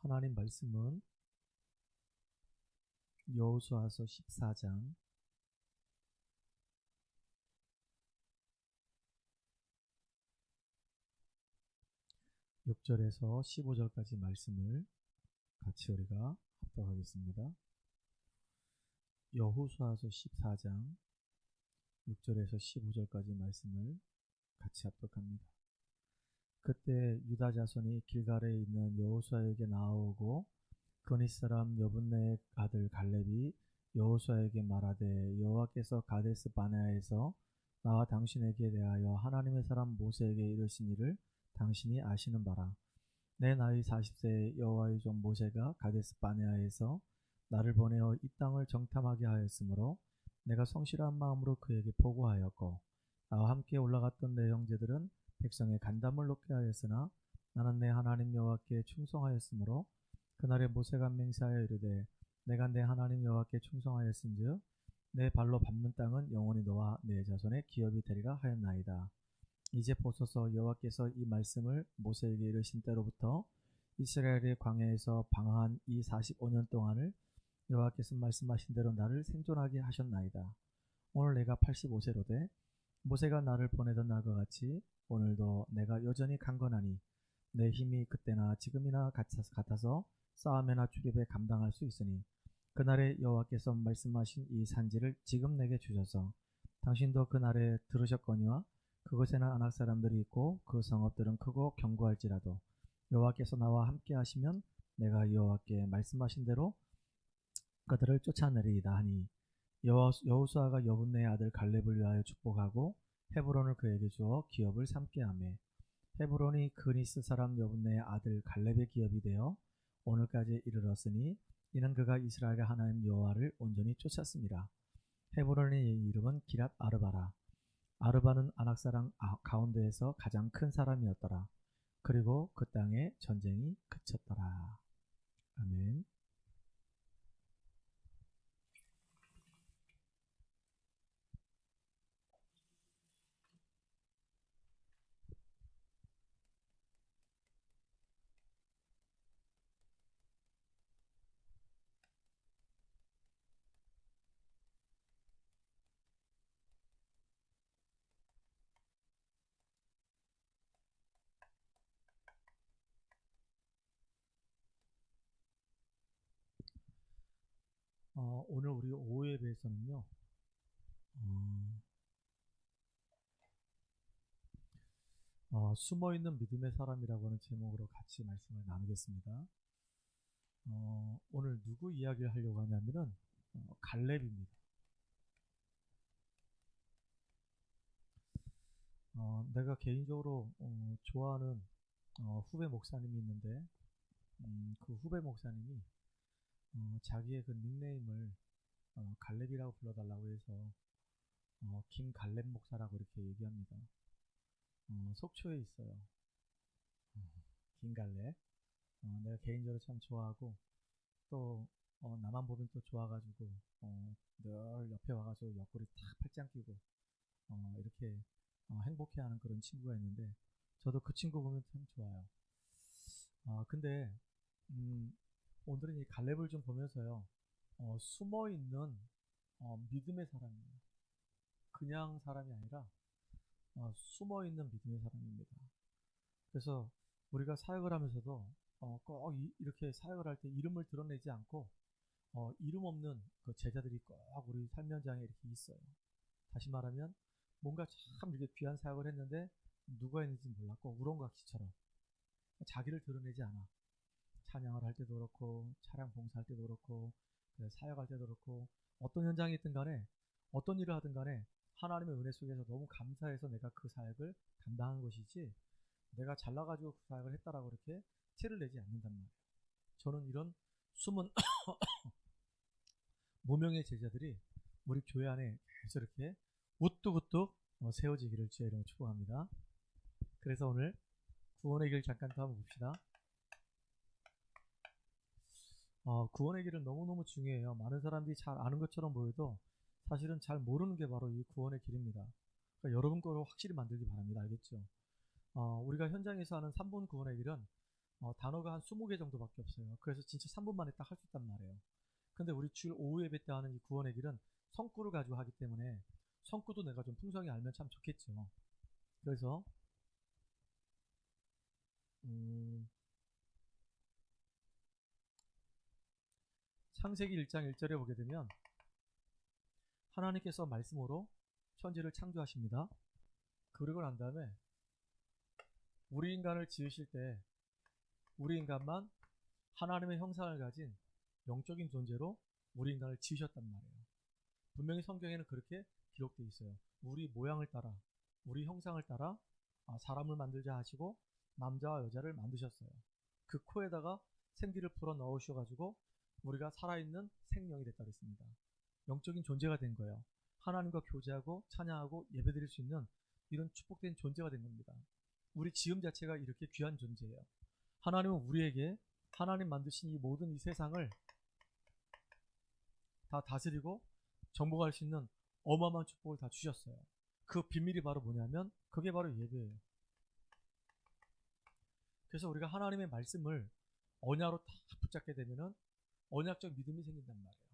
하나님 말씀은 여호수아서 14장 6절에서 15절까지 말씀을 같이 우리가 합독하겠습니다. 여호수아서 14장 6절에서 15절까지 말씀을 같이 합독합니다. 그때 유다 자손이 길갈에 있는 여호수아에게 나아오고 그니 사람 여분네의 아들 갈렙이 여호수아에게 말하되 여호와께서 가데스 바네아에서 나와 당신에게 대하여 하나님의 사람 모세에게 이르신 일을 당신이 아시는 바라. 내 나이 40세에 여호와의 종 모세가 가데스 바네아에서 나를 보내어 이 땅을 정탐하게 하였으므로 내가 성실한 마음으로 그에게 보고하였고 나와 함께 올라갔던 내 형제들은 백성의 간담을 높게 하였으나 나는 내 하나님 여호와께 충성하였으므로 그날에 모세가 맹세하여 이르되 내가 내 하나님 여호와께 충성하였은즉 내 발로 밟는 땅은 영원히 너와 내 자손의 기업이 되리라 하였나이다. 이제 보소서 여호와께서 이 말씀을 모세에게 이르신 때로부터 이스라엘의 광야에서 방황한 이 45년 동안을 여호와께서 말씀하신 대로 나를 생존하게 하셨나이다. 오늘 내가 85세로되 모세가 나를 보내던 날과 같이 오늘도 내가 여전히 강건하니 내 힘이 그때나 지금이나 같아서 싸움이나 출입에 감당할 수 있으니 그날에 여호와께서 말씀하신 이 산지를 지금 내게 주셔서 당신도 그날에 들으셨거니와 그곳에는 아낙 사람들이 있고 그 성읍들은 크고 견고할지라도 여호와께서 나와 함께 하시면 내가 여호와께 말씀하신 대로 그들을 쫓아내리이다 하니 여호수아가 여분네의 아들 갈렙을 위하여 축복하고 헤브론을 그에게 주어 기업을 삼게 하며 헤브론이 그니스 사람 여분네의 아들 갈렙의 기업이 되어 오늘까지 이르렀으니 이는 그가 이스라엘의 하나님 여호와를 온전히 쫓았습니다. 헤브론의 이름은 기랏 아르바라. 아르바는 아낙 사람 가운데에서 가장 큰 사람이었더라. 그리고 그 땅에 전쟁이 그쳤더라. 아멘. 오늘 우리 오후 예배에서는요, 숨어있는 믿음의 사람이라고 하는 제목으로 같이 말씀을 나누겠습니다. 오늘 누구 이야기를 하려고 하냐면은 갈렙입니다. 내가 개인적으로 좋아하는 후배 목사님이 있는데 그 후배 목사님이 자기의 그 닉네임을 갈렙이라고 불러달라고 해서 김갈렙 목사라고 이렇게 얘기합니다. 속초에 있어요. 김갈렙. 내가 개인적으로 참 좋아하고 또 나만 보면 또 좋아가지고 늘 옆에 와가지고 옆구리 탁 팔짱 끼고 이렇게 행복해하는 그런 친구가 있는데 저도 그 친구 보면 참 좋아요. 근데 오늘은 이 갈렙을 좀 보면서요 숨어있는 믿음의 사람이에요. 그냥 사람이 아니라 숨어있는 믿음의 사람입니다. 그래서 우리가 사역을 하면서도 꼭 이렇게 사역을 할 때 이름을 드러내지 않고 이름 없는 그 제자들이 꼭 우리 삶 현장에 이렇게 있어요. 다시 말하면 뭔가 참 이렇게 귀한 사역을 했는데 누가 했는지 몰랐고 우렁각시처럼 자기를 드러내지 않아. 찬양을 할 때도 그렇고 차량 봉사할 때도 그렇고 사역할 때도 그렇고 어떤 현장에 있든 간에 어떤 일을 하든 간에 하나님의 은혜 속에서 너무 감사해서 내가 그 사역을 감당한 것이지 내가 잘나가지고 그 사역을 했다라고 이렇게 티를 내지 않는단 말이에요. 저는 이런 숨은 무명의 제자들이 우리 교회 안에 계속 이렇게 우뚝우뚝 세워지기를 주의 이름으로 축복합니다. 그래서 오늘 구원의 길 잠깐 더 한번 봅시다. 구원의 길은 너무너무 중요해요. 많은 사람들이 잘 아는 것처럼 보여도 사실은 잘 모르는 게 바로 이 구원의 길입니다. 그러니까 여러분 거로 확실히 만들기 바랍니다. 알겠죠? 우리가 현장에서 하는 3분 구원의 길은 단어가 한 20개 정도밖에 없어요. 그래서 진짜 3분 만에 딱 할 수 있단 말이에요. 근데 우리 주일 오후 예배 때 하는 이 구원의 길은 성구를 가지고 하기 때문에 성구도 내가 좀 풍성히 알면 참 좋겠죠. 그래서 창세기 1장 1절에 보게 되면 하나님께서 말씀으로 천지를 창조하십니다. 그러고 난 다음에 우리 인간을 지으실 때 우리 인간만 하나님의 형상을 가진 영적인 존재로 우리 인간을 지으셨단 말이에요. 분명히 성경에는 그렇게 기록되어 있어요. 우리 모양을 따라, 우리 형상을 따라 사람을 만들자 하시고 남자와 여자를 만드셨어요. 그 코에다가 생기를 풀어 넣으셔가지고 우리가 살아있는 생명이 됐다 그랬습니다. 영적인 존재가 된 거예요. 하나님과 교제하고 찬양하고 예배드릴 수 있는 이런 축복된 존재가 된 겁니다. 우리 지음 자체가 이렇게 귀한 존재예요. 하나님은 우리에게 하나님 만드신 이 모든 이 세상을 다 다스리고 정복할 수 있는 어마어마한 축복을 다 주셨어요. 그 비밀이 바로 뭐냐면 그게 바로 예배예요. 그래서 우리가 하나님의 말씀을 언약으로 다 붙잡게 되면은 언약적 믿음이 생긴단 말이에요.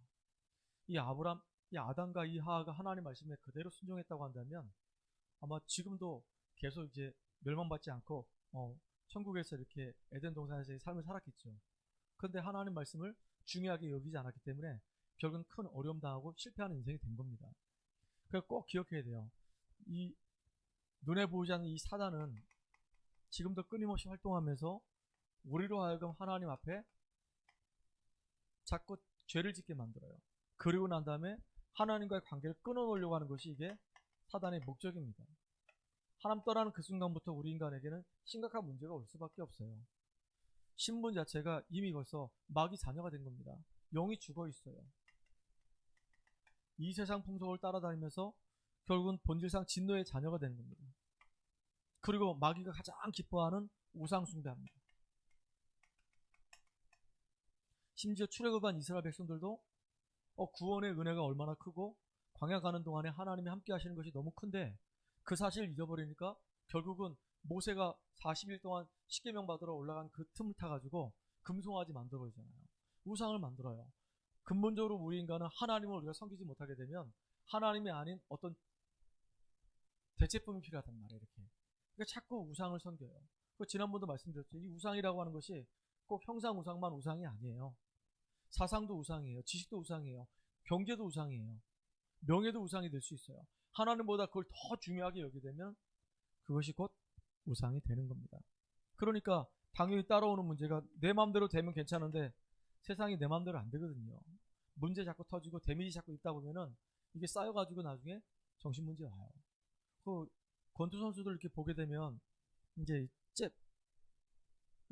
이 아담과 이 하하가 하나님 말씀에 그대로 순종했다고 한다면 아마 지금도 계속 이제 멸망받지 않고 천국에서 이렇게 에덴 동산에서의 삶을 살았겠죠. 그런데 하나님 말씀을 중요하게 여기지 않았기 때문에 결국은 큰 어려움 당하고 실패하는 인생이 된 겁니다. 그래서 꼭 기억해야 돼요. 이 눈에 보이지 않는 이 사단은 지금도 끊임없이 활동하면서 우리로 하여금 하나님 앞에 자꾸 죄를 짓게 만들어요. 그리고 난 다음에 하나님과의 관계를 끊어놓으려고 하는 것이 이게 사단의 목적입니다. 하나님 떠나는 그 순간부터 우리 인간에게는 심각한 문제가 올 수밖에 없어요. 신분 자체가 이미 벌써 마귀 자녀가 된 겁니다. 영이 죽어 있어요. 이 세상 풍속을 따라다니면서 결국은 본질상 진노의 자녀가 되는 겁니다. 그리고 마귀가 가장 기뻐하는 우상 숭배합니다. 심지어 출애굽한 이스라엘 백성들도 구원의 은혜가 얼마나 크고 광야 가는 동안에 하나님이 함께 하시는 것이 너무 큰데 그 사실을 잊어버리니까 결국은 모세가 40일 동안 십계명 받으러 올라간 그 틈을 타가지고 금송아지 만들어버리잖아요. 우상을 만들어요. 근본적으로 우리 인간은 하나님을 우리가 섬기지 못하게 되면 하나님이 아닌 어떤 대체품이 필요하단 말이에요. 이렇게. 그러니까 자꾸 우상을 섬겨요. 지난번도 말씀드렸죠. 이 우상이라고 하는 것이 꼭 형상 우상만 우상이 아니에요. 사상도 우상이에요. 지식도 우상이에요. 경제도 우상이에요. 명예도 우상이 될 수 있어요. 하나님보다 그걸 더 중요하게 여기게 되면 그것이 곧 우상이 되는 겁니다. 그러니까 당연히 따라오는 문제가 내 마음대로 되면 괜찮은데 세상이 내 마음대로 안 되거든요. 문제 자꾸 터지고 데미지 자꾸 있다 보면은 이게 쌓여가지고 나중에 정신문제 와요. 그 권투 선수들 이렇게 보게 되면 이제 잽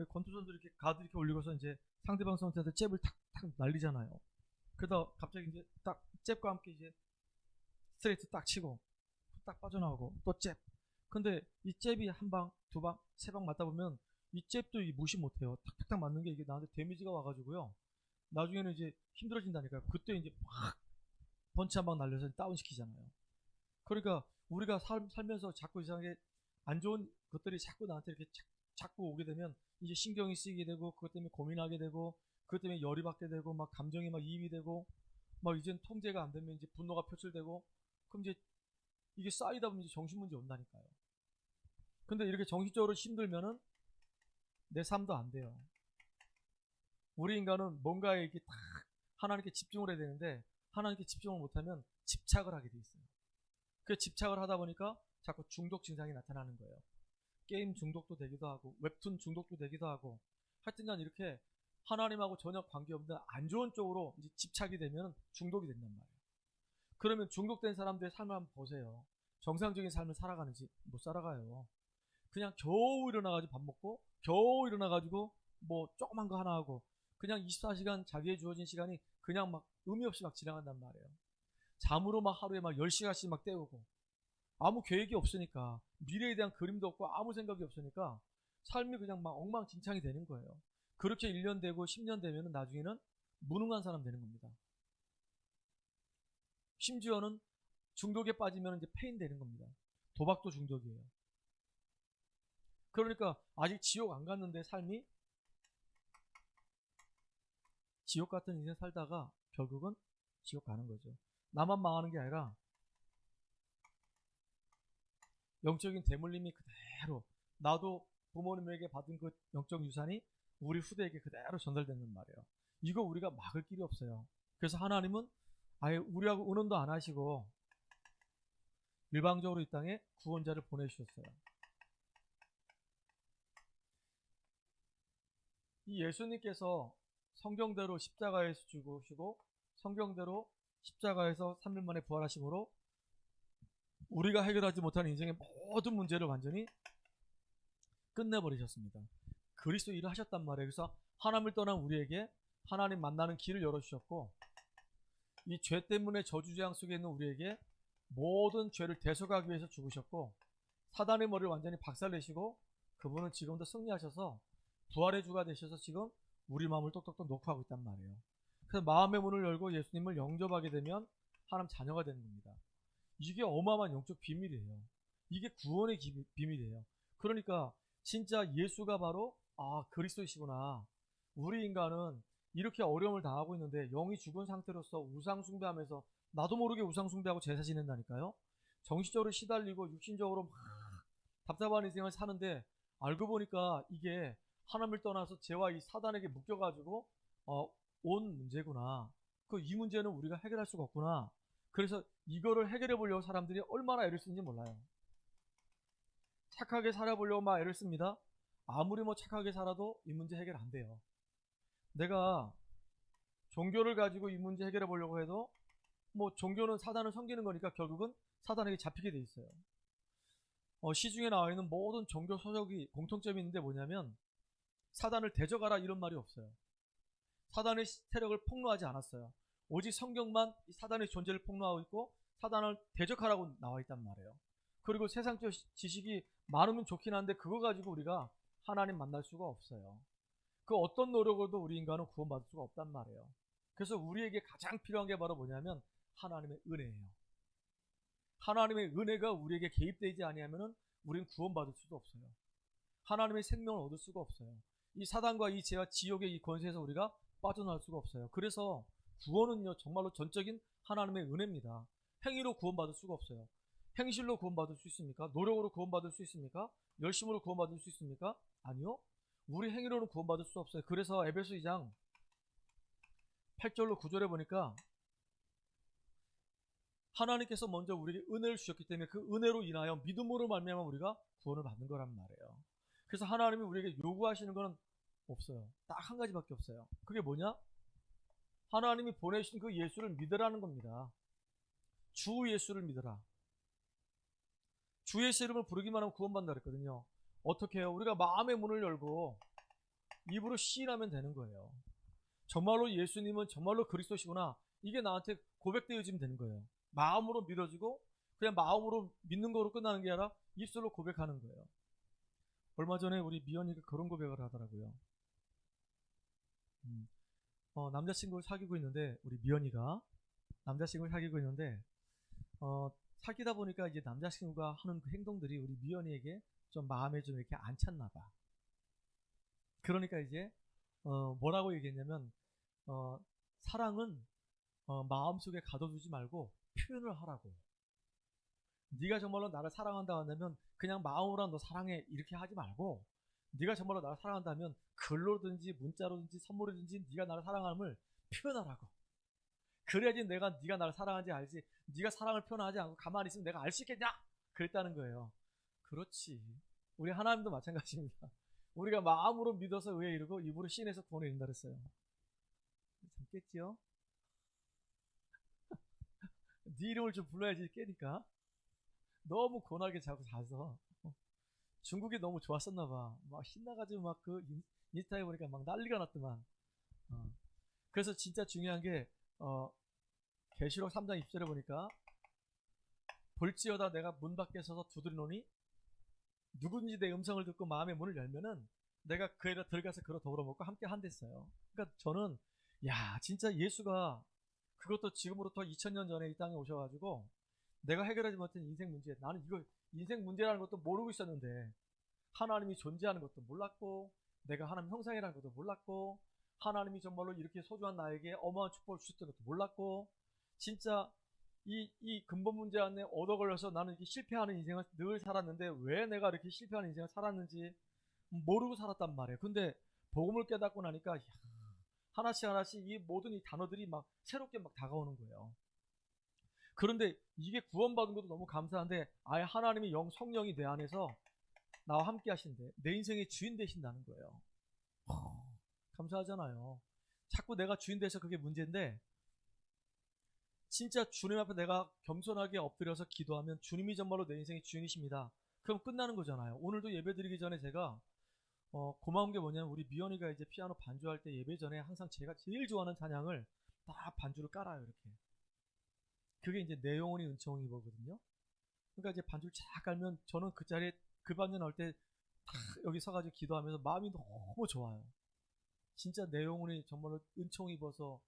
권투 선수들 이렇게 가드 이렇게 올리고서 이제 상대방 선수한테 잽을 탁탁 날리잖아요. 그러다 갑자기 이제 딱 잽과 함께 이제 스트레이트 딱 치고 딱 빠져나오고 또 잽. 근데 이 잽이 한 방, 두 방, 세 방 맞다 보면 이 잽도 무시 못해요. 탁탁탁 맞는 게 이게 나한테 데미지가 와가지고요. 나중에는 이제 힘들어진다니까요. 그때 이제 막 펀치 한 방 날려서 다운시키잖아요. 그러니까 우리가 살면서 자꾸 이상하게 안 좋은 것들이 자꾸 나한테 이렇게 자꾸 오게 되면 이제 신경이 쓰이게 되고 그것 때문에 고민하게 되고 그것 때문에 열이 받게 되고 막 감정이 막 이입이 되고 막 이젠 통제가 안 되면 이제 분노가 표출되고 그럼 이제 이게 쌓이다 보면 이제 정신문제 온다니까요. 근데 이렇게 정신적으로 힘들면은 내 삶도 안 돼요. 우리 인간은 뭔가에 이렇게 딱 하나님께 집중을 해야 되는데 하나님께 집중을 못하면 집착을 하게 돼 있어요. 그 집착을 하다 보니까 자꾸 중독 증상이 나타나는 거예요. 게임 중독도 되기도 하고 웹툰 중독도 되기도 하고 하여튼간 이렇게 하나님하고 전혀 관계없는 안 좋은 쪽으로 이제 집착이 되면 중독이 된단 말이에요. 그러면 중독된 사람들의 삶을 한번 보세요. 정상적인 삶을 살아가는지 못 살아가요. 그냥 겨우 일어나가지고 밥 먹고 겨우 일어나가지고 뭐 조그만 거 하나 하고 그냥 24시간 자기에 주어진 시간이 그냥 막 의미 없이 막 지나간단 말이에요. 잠으로 막 하루에 막 10시간씩 막 때우고 아무 계획이 없으니까 미래에 대한 그림도 없고 아무 생각이 없으니까 삶이 그냥 막 엉망진창이 되는 거예요. 그렇게 1년 되고 10년 되면 나중에는 무능한 사람 되는 겁니다. 심지어는 중독에 빠지면 이제 폐인 되는 겁니다. 도박도 중독이에요. 그러니까 아직 지옥 안 갔는데 삶이 지옥 같은 인생 살다가 결국은 지옥 가는 거죠. 나만 망하는 게 아니라 영적인 대물림이 그대로, 나도 부모님에게 받은 그 영적 유산이 우리 후대에게 그대로 전달되는 말이에요. 이거 우리가 막을 길이 없어요. 그래서 하나님은 아예 우리하고 의논도 안 하시고 일방적으로 이 땅에 구원자를 보내주셨어요. 이 예수님께서 성경대로 십자가에서 죽으시고 성경대로 십자가에서 3일 만에 부활하심으로 우리가 해결하지 못하는 인생의 모든 문제를 완전히 끝내버리셨습니다. 그리스도 일을 하셨단 말이에요. 그래서 하나님을 떠난 우리에게 하나님 만나는 길을 열어주셨고, 이 죄 때문에 저주재앙 속에 있는 우리에게 모든 죄를 대속하기 위해서 죽으셨고, 사단의 머리를 완전히 박살내시고 그분은 지금도 승리하셔서 부활의 주가 되셔서 지금 우리 마음을 똑똑똑 놓고 하고 있단 말이에요. 그래서 마음의 문을 열고 예수님을 영접하게 되면 하나님 자녀가 되는 겁니다. 이게 어마어마한 영적 비밀이에요. 이게 구원의 비밀이에요. 그러니까 진짜 예수가 바로 그리스도이시구나. 우리 인간은 이렇게 어려움을 당하고 있는데 영이 죽은 상태로서 우상 숭배하면서 나도 모르게 우상 숭배하고 제사 지낸다니까요. 정신적으로 시달리고 육신적으로 막 답답한 인생을 사는데 알고 보니까 이게 하나님을 떠나서 죄와 이 사단에게 묶여가지고 온 문제구나. 이 문제는 우리가 해결할 수가 없구나. 그래서 이거를 해결해 보려고 사람들이 얼마나 애를 쓰는지 몰라요. 착하게 살아보려고 막 애를 씁니다. 아무리 착하게 살아도 이 문제 해결 안 돼요. 내가 종교를 가지고 이 문제 해결해 보려고 해도 종교는 사단을 섬기는 거니까 결국은 사단에게 잡히게 돼 있어요. 시중에 나와 있는 모든 종교 서적이 공통점이 있는데 뭐냐면 사단을 대적하라 이런 말이 없어요. 사단의 세력을 폭로하지 않았어요. 오직 성경만 사단의 존재를 폭로하고 있고 사단을 대적하라고 나와 있단 말이에요. 그리고 세상적 지식이 많으면 좋긴 한데 그거 가지고 우리가 하나님 만날 수가 없어요. 그 어떤 노력으로도 우리 인간은 구원받을 수가 없단 말이에요. 그래서 우리에게 가장 필요한 게 바로 뭐냐면 하나님의 은혜예요. 하나님의 은혜가 우리에게 개입되지 아니하면은 우리는 구원받을 수도 없어요. 하나님의 생명을 얻을 수가 없어요. 이 사단과 이 죄와 지옥의 이 권세에서 우리가 빠져나올 수가 없어요. 그래서 구원은요 정말로 전적인 하나님의 은혜입니다. 행위로 구원받을 수가 없어요. 행실로 구원받을 수 있습니까? 노력으로 구원받을 수 있습니까? 열심으로 구원받을 수 있습니까? 아니요. 우리 행위로는 구원받을 수 없어요. 그래서 에베소 2장 8절로 9절에 보니까 하나님께서 먼저 우리에게 은혜를 주셨기 때문에 그 은혜로 인하여 믿음으로 말미암아 우리가 구원을 받는 거란 말이에요. 그래서 하나님이 우리에게 요구하시는 건 없어요. 딱 한 가지밖에 없어요. 그게 뭐냐? 하나님이 보내신 그 예수를 믿으라는 겁니다. 주 예수를 믿어라. 주 예수 이름을 부르기만 하면 구원받는다 그랬거든요. 어떻게 해요? 우리가 마음의 문을 열고 입으로 시인하면 되는 거예요. 정말로 예수님은 정말로 그리스도시구나. 이게 나한테 고백되어지면 되는 거예요. 마음으로 믿어지고 그냥 마음으로 믿는 거로 끝나는 게 아니라 입술로 고백하는 거예요. 얼마 전에 우리 미연이가 그런 고백을 하더라고요. 남자친구를 사귀고 있는데 우리 미연이가 남자친구를 사귀고 있는데 사귀다 보니까 이제 남자친구가 하는 그 행동들이 우리 미연이에게 좀 마음에 좀 이렇게 안 찼나 봐. 그러니까 이제 뭐라고 얘기했냐면 사랑은 마음속에 가둬두지 말고 표현을 하라고. 네가 정말로 나를 사랑한다 한다면 그냥 마음으로 너 사랑해 이렇게 하지 말고 네가 정말로 나를 사랑한다면 글로든지 문자로든지 선물이든지 네가 나를 사랑함을 표현하라고. 그래야지 네가 나를 사랑하는지 알지. 네가 사랑을 표현하지 않고 가만히 있으면 내가 알 수 있겠냐? 그랬다는 거예요. 그렇지. 우리 하나님도 마찬가지입니다. 우리가 마음으로 믿어서 의에 이르고 입으로 시인해서 구원에 이른다 그랬어요. 재밌겠지요? 네 이름을 좀 불러야지 깨니까. 너무 고나게 자고 자서 중국이 너무 좋았었나 봐. 막 신나가지고 막 그 인스타에 보니까 막 난리가 났더만. 그래서 진짜 중요한 게 계시록 3장 20절에 보니까 볼지어다 내가 문 밖에 서서 두드리노니 누구든지 내 음성을 듣고 마음의 문을 열면은 내가 그에다 들어가서 그로 더불어 먹고 함께 한댔어요. 그러니까 저는 진짜 예수가 그것도 지금으로부터 2000년 전에 이 땅에 오셔가지고 내가 해결하지 못한 인생 문제, 나는 이거 인생 문제라는 것도 모르고 있었는데 하나님이 존재하는 것도 몰랐고 내가 하나님 형상이라는 것도 몰랐고 하나님이 정말로 이렇게 소중한 나에게 어마어마한 축복을 주셨던 것도 몰랐고, 진짜 이 근본 문제 안에 얻어 걸려서 나는 이렇게 실패하는 인생을 늘 살았는데 왜 내가 이렇게 실패하는 인생을 살았는지 모르고 살았단 말이에요. 근데 복음을 깨닫고 나니까 하나씩 하나씩 이 모든 이 단어들이 막 새롭게 막 다가오는 거예요. 그런데 이게 구원받은 것도 너무 감사한데 아예 하나님의 성령이 내 안에서 나와 함께 하신대. 내 인생의 주인 되신다는 거예요. 감사하잖아요. 자꾸 내가 주인 돼서 그게 문제인데, 진짜 주님 앞에 내가 겸손하게 엎드려서 기도하면 주님이 정말로 내 인생의 주인이십니다. 그럼 끝나는 거잖아요. 오늘도 예배 드리기 전에 제가 고마운 게 뭐냐면 우리 미연이가 이제 피아노 반주할 때 예배 전에 항상 제가 제일 좋아하는 찬양을 딱 반주를 깔아요. 이렇게. 그게 이제 내 영혼이 은총이 거거든요. 그러니까 이제 반주를 쫙 깔면 저는 그 자리에 그 반주 나올 때 딱 여기 서가지고 기도하면서 마음이 너무 좋아요. 진짜 내 영혼이 정말로 은총 입어서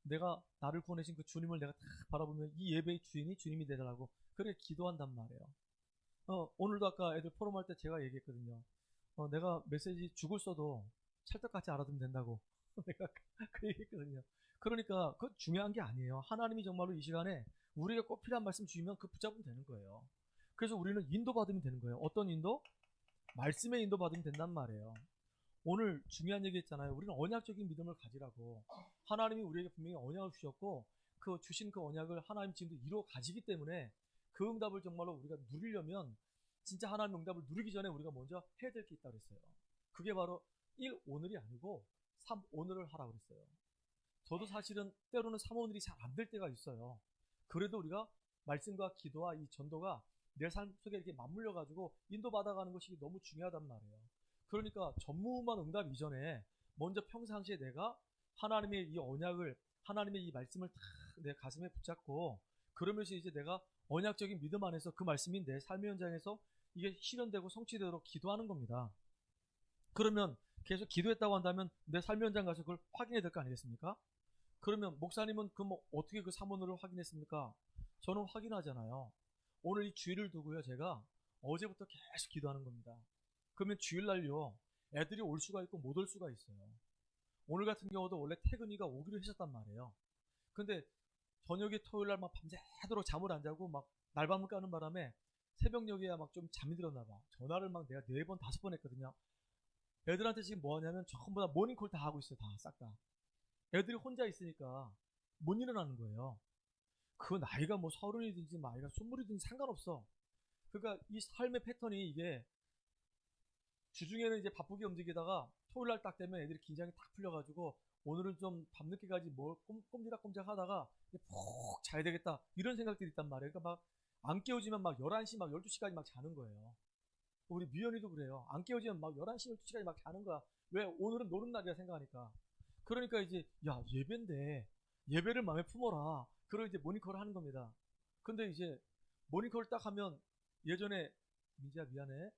내가 나를 보내신 그 주님을 내가 딱 바라보면 이 예배의 주인이 주님이 되더라고. 그렇게 기도한단 말이에요. 오늘도 아까 애들 포럼할 때 제가 얘기했거든요. 내가 메시지 죽을 써도 찰떡같이 알아두면 된다고. 내가 그 얘기했거든요. 그러니까 그 중요한 게 아니에요. 하나님이 정말로 이 시간에 우리에게 꼭 필요한 말씀 주시면 그 붙잡으면 되는 거예요. 그래서 우리는 인도받으면 되는 거예요. 어떤 인도? 말씀의 인도받으면 된단 말이에요. 오늘 중요한 얘기 했잖아요. 우리는 언약적인 믿음을 가지라고. 하나님이 우리에게 분명히 언약을 주셨고 그 주신 그 언약을 하나님 지금도 이루어 가지기 때문에 그 응답을 정말로 우리가 누리려면 진짜 하나님의 응답을 누리기 전에 우리가 먼저 해야 될 게 있다고 그랬어요. 그게 바로 1. 오늘이 아니고 3. 오늘을 하라고 그랬어요. 저도 사실은 때로는 3. 오늘이 잘 안 될 때가 있어요. 그래도 우리가 말씀과 기도와 이 전도가 내 삶 속에 이렇게 맞물려 가지고 인도받아가는 것이 너무 중요하단 말이에요. 그러니까 전무후무한 응답 이전에 먼저 평상시에 내가 하나님의 이 언약을, 하나님의 이 말씀을 다 내 가슴에 붙잡고, 그러면서 이제 내가 언약적인 믿음 안에서 그 말씀이 내 삶의 현장에서 이게 실현되고 성취되도록 기도하는 겁니다. 그러면 계속 기도했다고 한다면 내 삶의 현장 가서 그걸 확인해야 될 거 아니겠습니까? 그러면 목사님은 어떻게 그 3원을 확인했습니까? 저는 확인하잖아요. 오늘 이 주일을 두고요, 제가 어제부터 계속 기도하는 겁니다. 그러면 주일날요, 애들이 올 수가 있고 못 올 수가 있어요. 오늘 같은 경우도 원래 태근이가 오기로 했었단 말이에요. 근데 저녁에 토요일날 막 밤새도록 잠을 안 자고 막 날밤을 까는 바람에 새벽녘에야 막 좀 잠이 들었나 봐. 전화를 막 내가 4번, 5번 했거든요. 애들한테 지금 뭐 하냐면 전부 다 모닝콜 다 하고 있어요. 다 싹 다. 애들이 혼자 있으니까 못 일어나는 거예요. 그 나이가 뭐 30이든지 나이가 20이든지 상관없어. 그러니까 이 삶의 패턴이 이게 주중에는 이제 바쁘게 움직이다가 토요일날 딱 되면 애들이 긴장이 딱 풀려가지고 오늘은 좀 밤늦게까지 뭘 꼼지락꼼지락 하다가 푹 자야 되겠다 이런 생각들이 있단 말이에요. 그러니까 막 안 깨우지면 막 11시 막 12시까지 막 자는 거예요. 우리 미연이도 그래요. 안 깨우지면 막 11시 12시까지 막 자는 거야. 왜? 오늘은 노는 날이라 생각하니까. 그러니까 이제 야 예배인데 예배를 마음에 품어라. 그러고 이제 모니터를 하는 겁니다. 근데 이제 모니터를 딱 하면 예전에 민지야 미안해.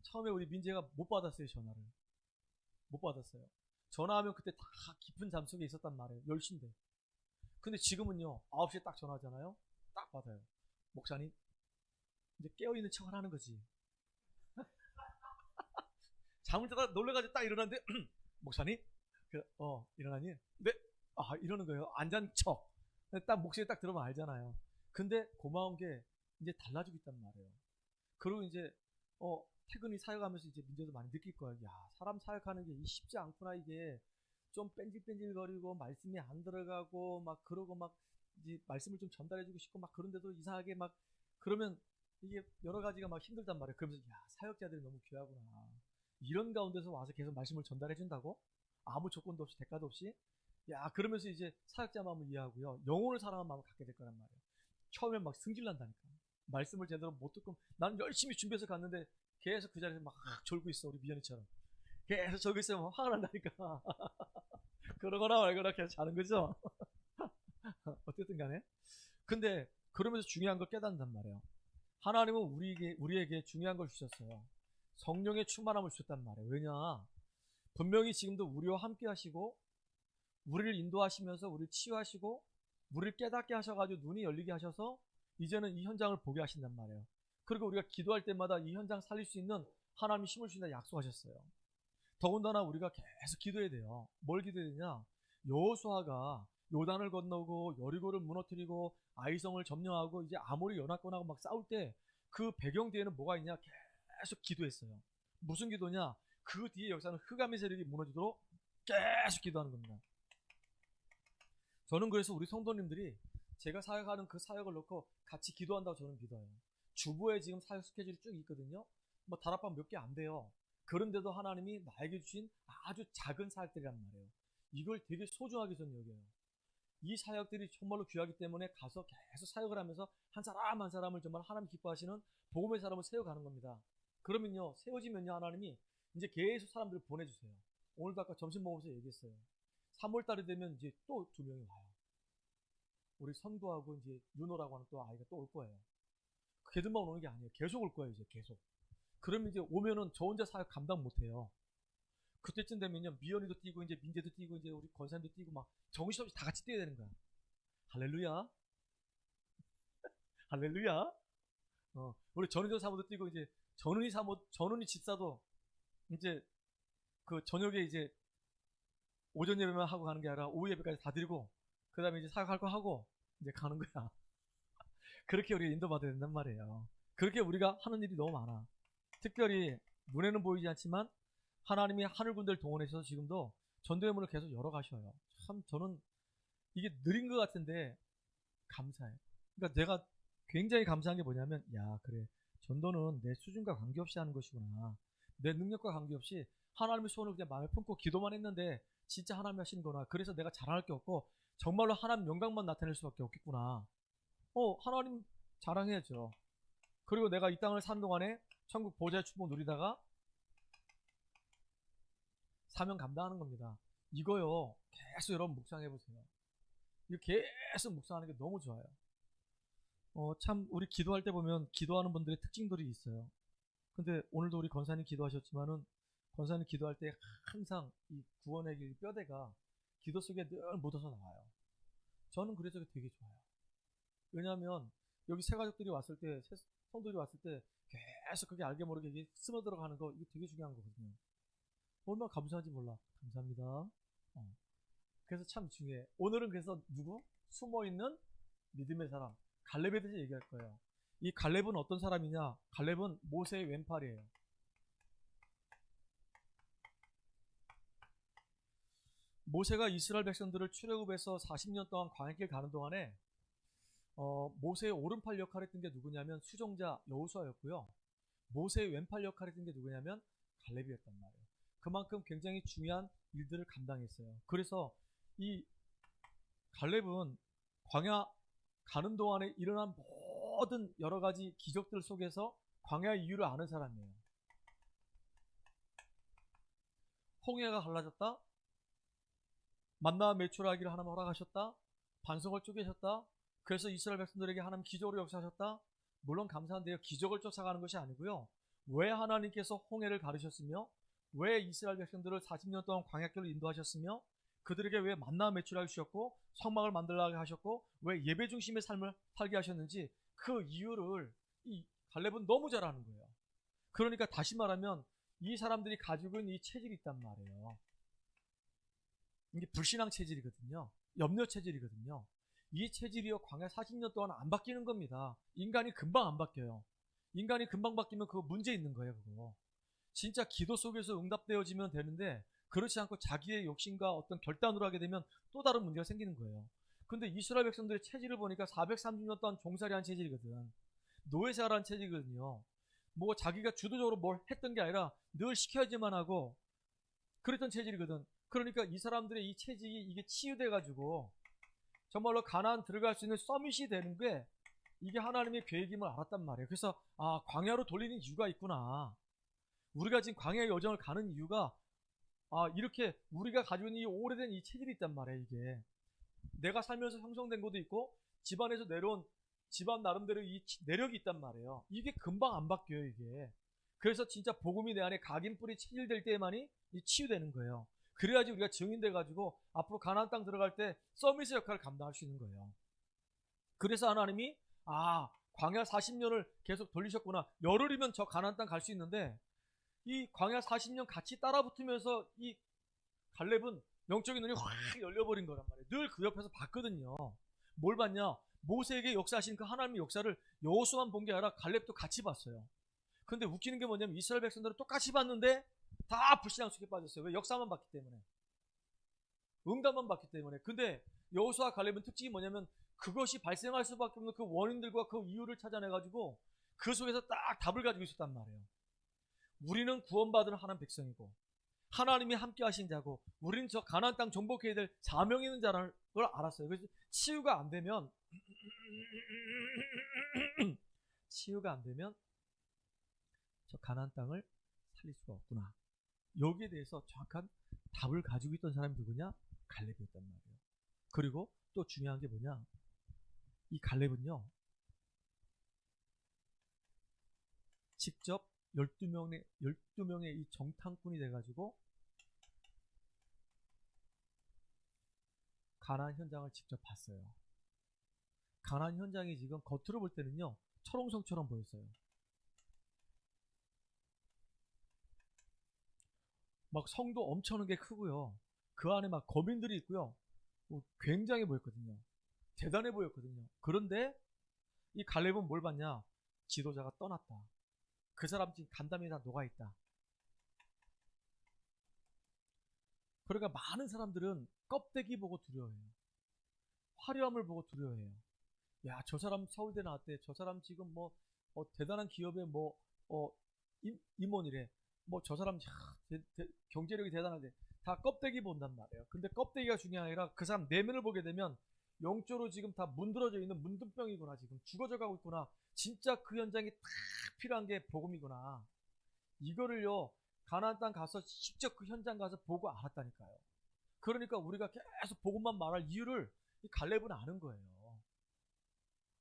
처음에 우리 민지가 못 받았어요. 전화를. 못 받았어요. 전화하면 그때 다 깊은 잠속에 있었단 말이에요. 10시인데. 근데 지금은요. 9시에 딱 전화하잖아요. 딱 받아요. 목사님 이제 깨어있는 척을 하는 거지. 잠을 자다 놀래가지고 딱 일어났는데 목사님? 일어나니? 네? 이러는 거예요. 안 잔 척. 딱 목소리 딱 들으면 알잖아요. 근데 고마운 게 이제 달라지고 있단 말이에요. 그리고 이제 퇴근이 사역하면서 이제 민재도 많이 느낄 거예요. 야, 사람 사역하는 게 쉽지 않구나. 이게 좀 뺀질뺀질거리고 말씀이 안 들어가고 막 그러고 막 이제 말씀을 좀 전달해주고 싶고 막 그런데도 이상하게 막 그러면 이게 여러 가지가 막 힘들단 말이에요. 그러면서 야, 사역자들이 너무 귀하구나. 이런 가운데서 와서 계속 말씀을 전달해준다고? 아무 조건도 없이 대가도 없이? 야, 그러면서 이제 사역자 마음을 이해하고요. 영혼을 사랑하는 마음을 갖게 될 거란 말이에요. 처음엔 막 승질난다니까. 말씀을 제대로 못 듣고 나는 열심히 준비해서 갔는데 계속 그 자리에서 막 졸고 있어. 우리 미연이처럼. 계속 졸고 있으면 화가 난다니까. 그러거나 말거나 계속 자는 거죠. 어쨌든 간에. 근데 그러면서 중요한 걸 깨닫는단 말이에요. 하나님은 우리에게 중요한 걸 주셨어요. 성령의 충만함을 주셨단 말이에요. 왜냐? 분명히 지금도 우리와 함께 하시고 우리를 인도하시면서 우리를 치유하시고 우리를 깨닫게 하셔가지고 눈이 열리게 하셔서 이제는 이 현장을 보게 하신단 말이에요. 그리고 우리가 기도할 때마다 이 현장 살릴 수 있는 하나님이 힘을 주신다 약속하셨어요. 더군다나 우리가 계속 기도해야 돼요. 뭘 기도해야 되냐? 여호수아가 요단을 건너고 여리고를 무너뜨리고 아이성을 점령하고 이제 아모리 연합군하고 막 싸울 때 그 배경 뒤에는 뭐가 있냐? 계속 기도했어요. 무슨 기도냐? 그 뒤에 역사는 흑암의 세력이 무너지도록 계속 기도하는 겁니다. 저는 그래서 우리 성도님들이 제가 사역하는 그 사역을 놓고 같이 기도한다고 저는 믿어요. 주보에 지금 사역 스케줄이 쭉 있거든요. 뭐 다락방 몇 개 안 돼요. 그런데도 하나님이 나에게 주신 아주 작은 사역들이란 말이에요. 이걸 되게 소중하게 저는 여겨요. 이 사역들이 정말로 귀하기 때문에 가서 계속 사역을 하면서 한 사람 한 사람을 정말 하나님 기뻐하시는 복음의 사람을 세워가는 겁니다. 그러면요, 세워지면요, 하나님이 이제 계속 사람들을 보내주세요. 오늘도 아까 점심 먹으면서 얘기했어요. 3월달이 되면 이제 또 2명이 와요. 우리 선구하고 이제 윤호라고 하는 또 아이가 또 올 거예요. 걔들만 오는 게 아니에요. 계속 올 거예요, 이제 계속. 그러면 이제 오면은 저 혼자 사역 감당 못 해요. 그때쯤 되면요, 미연이도 뛰고 이제 민재도 뛰고 이제 우리 권사님도 뛰고 막 정신없이 다 같이 뛰어야 되는 거야. 할렐루야. 할렐루야. 우리 전은정 사모도 뛰고 이제 전은이 집사도 이제 그 저녁에 이제 오전 예배만 하고 가는 게 아니라 오후 예배까지 다 드리고 그 다음에 이제 사역할 거 하고 이제 가는 거야. 그렇게 우리가 인도받아야 된단 말이에요. 그렇게 우리가 하는 일이 너무 많아. 특별히 눈에는 보이지 않지만 하나님이 하늘 군대를 동원해서 지금도 전도의 문을 계속 열어가셔요. 참 저는 이게 느린 것 같은데 감사해요. 그러니까 내가 굉장히 감사한 게 뭐냐면, 야, 그래, 전도는 내 수준과 관계없이 하는 것이구나. 내 능력과 관계없이 하나님의 소원을 그냥 마음에 품고 기도만 했는데 진짜 하나님이 하시는 거나. 그래서 내가 자랑할 게 없고 정말로 하나님 영광만 나타낼 수밖에 없겠구나. 하나님 자랑해야죠. 그리고 내가 이 땅을 사는 동안에 천국 보좌의 축복 누리다가 사명 감당하는 겁니다. 이거요, 계속 여러분 묵상해 보세요. 이거 계속 묵상하는 게 너무 좋아요. 참 우리 기도할 때 보면 기도하는 분들의 특징들이 있어요. 근데 오늘도 우리 권사님 기도하셨지만은 권사님 기도할 때 항상 이 구원의 길 뼈대가 기도 속에 늘 묻어서 나와요. 저는 그래서 되게 좋아요. 왜냐하면 여기 새 가족들이 왔을 때, 새 성도들이 왔을 때 계속 그게 알게 모르게 이게 스며 들어가는 거, 이게 되게 중요한 거거든요. 얼마나 감사한지 몰라. 감사합니다. 그래서 참 중요해. 오늘은 그래서 누구? 숨어있는 믿음의 사람, 갈렙에 대해서 얘기할 거예요. 이 갈렙은 어떤 사람이냐? 갈렙은 모세의 왼팔이에요. 모세가 이스라엘 백성들을 출애굽해서 40년 동안 광야길 가는 동안에 모세의 오른팔 역할을 했던 게 누구냐면 수종자 여호수아였고요. 모세의 왼팔 역할을 했던 게 누구냐면 갈렙이었단 말이에요. 그만큼 굉장히 중요한 일들을 감당했어요. 그래서 이 갈렙은 광야 가는 동안에 일어난 모든 여러 가지 기적들 속에서 광야의 이유를 아는 사람이에요. 홍해가 갈라졌다. 만나 매출하기를 하나님 허락하셨다. 반석을 쪼개셨다. 그래서 이스라엘 백성들에게 하나님 기적으로 역사하셨다. 물론 감사한데요, 기적을 쫓아가는 것이 아니고요, 왜 하나님께서 홍해를 가르셨으며 왜 이스라엘 백성들을 40년 동안 광야길로 인도하셨으며 그들에게 왜 만나 매출하게 주셨고 성막을 만들게 하셨고 왜 예배 중심의 삶을 살게 하셨는지 그 이유를 이 갈렙은 너무 잘 아는 거예요. 그러니까 다시 말하면 이 사람들이 가지고 있는 이 체질이 있단 말이에요. 이게 불신앙 체질이거든요. 염려 체질이거든요. 이 체질이요, 광야 40년 동안 안 바뀌는 겁니다. 인간이 금방 안 바뀌어요. 인간이 금방 바뀌면 그거 문제 있는 거예요. 그거 진짜 기도 속에서 응답되어지면 되는데 그렇지 않고 자기의 욕심과 어떤 결단으로 하게 되면 또 다른 문제가 생기는 거예요. 근데 이스라엘 백성들의 체질을 보니까 430년 동안 종살이한 체질이거든. 노예생활한 체질이거든요. 뭐 자기가 주도적으로 뭘 했던 게 아니라 늘 시켜야지만 하고 그랬던 체질이거든. 그러니까 이 사람들의 이 체질이 이게 치유돼가지고 정말로 가나안 들어갈 수 있는 서밋이 되는 게 이게 하나님의 계획임을 알았단 말이에요. 그래서 광야로 돌리는 이유가 있구나. 우리가 지금 광야의 여정을 가는 이유가 이렇게 우리가 가지고 있는 이 오래된 이 체질이 있단 말이에요. 이게 내가 살면서 형성된 것도 있고 집안에서 내려온 집안 나름대로 이 내력이 있단 말이에요. 이게 금방 안 바뀌어요. 이게 그래서 진짜 복음이 내 안에 각인뿌리 체질될 때만이 치유되는 거예요. 그래야지 우리가 증인돼가지고 앞으로 가나안 땅 들어갈 때 서밋의 역할을 감당할 수 있는 거예요. 그래서 하나님이 광야 40년을 계속 돌리셨구나. 열흘이면 저 가나안 땅 갈 수 있는데 이 광야 40년 같이 따라붙으면서 이 갈렙은 영적인 눈이 확 열려버린 거란 말이에요. 늘 그 옆에서 봤거든요. 뭘 봤냐? 모세에게 역사하신 그 하나님의 역사를 여호수아만 본 게 아니라 갈렙도 같이 봤어요. 근데 웃기는 게 뭐냐면 이스라엘 백성들은 똑같이 봤는데 다 불신앙 속에 빠졌어요. 왜? 역사만 봤기 때문에. 응답만 봤기 때문에. 근데 여호수아 갈렙은 특징이 뭐냐면 그것이 발생할 수밖에 없는 그 원인들과 그 이유를 찾아내가지고 그 속에서 딱 답을 가지고 있었단 말이에요. 우리는 구원받은 하나님 백성이고 하나님이 함께 하신 자고 우리는 저 가나안 땅 정복해야 될 사명이 있는 자라는 걸 알았어요. 그래서 치유가 안 되면 저 가나안 땅을 살릴 수가 없구나. 여기에 대해서 정확한 답을 가지고 있던 사람이 누구냐? 갈렙이었단 말이에요. 그리고 또 중요한 게 뭐냐? 이 갈렙은요, 직접 12명의 이 정탐꾼이 돼가지고 가나안 현장을 직접 봤어요. 가나안 현장이 지금 겉으로 볼 때는요, 철옹성처럼 보였어요. 막 성도 엄청나게 크고요. 그 안에 막 거민들이 있고요. 굉장히 보였거든요. 대단해 보였거든요. 그런데 이 갈렙은 뭘 봤냐? 지도자가 떠났다. 그 사람 지금 간담이 다 녹아있다. 그러니까 많은 사람들은 껍데기 보고 두려워해요. 화려함을 보고 두려워해요. 야, 저 사람 서울대 나왔대. 저 사람 지금 대단한 기업의 임원이래. 저 사람 경제력이 대단한데 다 껍데기 본단 말이에요. 근데 껍데기가 중요한 게 아니라 그 사람 내면을 보게 되면 영적으로 지금 다 문드러져 있는 문둥병이구나. 지금 죽어져 가고 있구나. 진짜 그 현장이 딱 필요한 게 복음이구나. 이거를요, 가나안 땅 가서 직접 그 현장 가서 보고 알았다니까요. 그러니까 우리가 계속 복음만 말할 이유를 이 갈렙은 아는 거예요.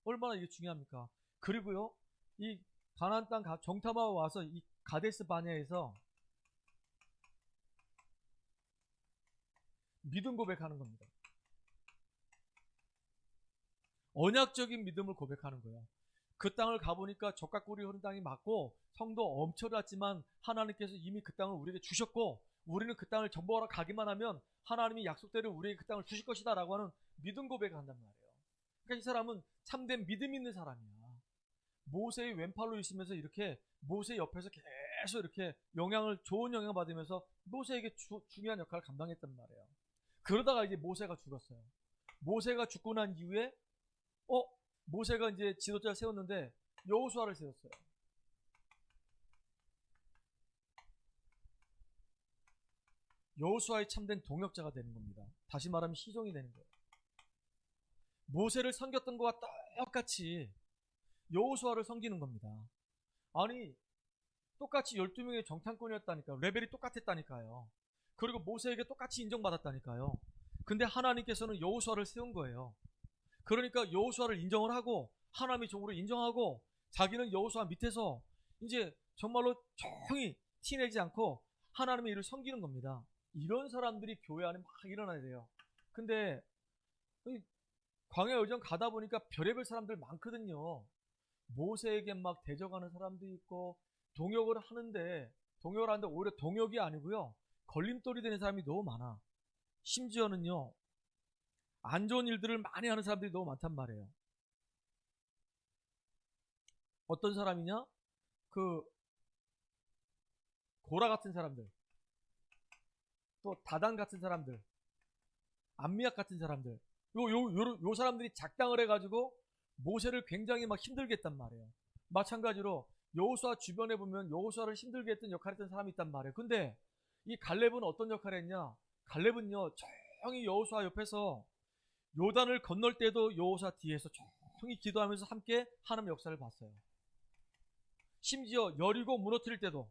얼마나 이게 중요합니까? 그리고요, 이 가나안 땅 정탐하고 와서 이 가데스 바네아에서 믿음 고백하는 겁니다. 언약적인 믿음을 고백하는 거예요. 그 땅을 가보니까 젖과 꿀이 흐르는 땅이 맞고 성도 엄청났지만 하나님께서 이미 그 땅을 우리에게 주셨고 우리는 그 땅을 정복하러 가기만 하면 하나님이 약속대로 우리에게 그 땅을 주실 것이다 라고 하는 믿음 고백을 한단 말이에요. 그러니까 이 사람은 참된 믿음 있는 사람이야. 모세의 왼팔로 있으면서 이렇게 모세 옆에서 계속 이렇게 좋은 영향을 받으면서 모세에게 중요한 역할을 감당했단 말이에요. 그러다가 이제 모세가 죽었어요. 모세가 죽고 난 이후에 모세가 이제 지도자를 세웠는데 여호수아를 세웠어요. 여호수아의 참된 동역자가 되는 겁니다. 다시 말하면 시종이 되는 거예요. 모세를 섬겼던 것과 똑같이 여호수아를 섬기는 겁니다. 아니, 똑같이 12명의 정탐꾼이었다니까요. 레벨이 똑같았다니까요. 그리고 모세에게 똑같이 인정받았다니까요. 근데 하나님께서는 여호수아를 세운 거예요. 그러니까 여호수아를 인정을 하고 하나님의 종으로 인정하고 자기는 여호수아 밑에서 이제 정말로 조용히 티내지 않고 하나님의 일을 섬기는 겁니다. 이런 사람들이 교회 안에 막 일어나야 돼요. 근데 광야 여정 가다 보니까 별의별 사람들 많거든요. 모세에게 막 대적하는 사람도 있고 동역을 하는데 오히려 동역이 아니고요. 걸림돌이 되는 사람이 너무 많아. 심지어는요. 안 좋은 일들을 많이 하는 사람들이 너무 많단 말이에요. 어떤 사람이냐? 고라 같은 사람들, 또 다단 같은 사람들, 암미약 같은 사람들, 요 사람들이 작당을 해가지고 모세를 굉장히 막 힘들게 했단 말이에요. 마찬가지로 여호수아 주변에 보면 여호수아를 힘들게 했던 역할을 했던 사람이 있단 말이에요. 근데 이 갈렙은 어떤 역할을 했냐? 갈렙은요, 조용히 여호수아 옆에서 요단을 건널 때도 여호수아 뒤에서 조용히 기도하면서 함께 하나님의 역사를 봤어요. 심지어 여리고 무너뜨릴 때도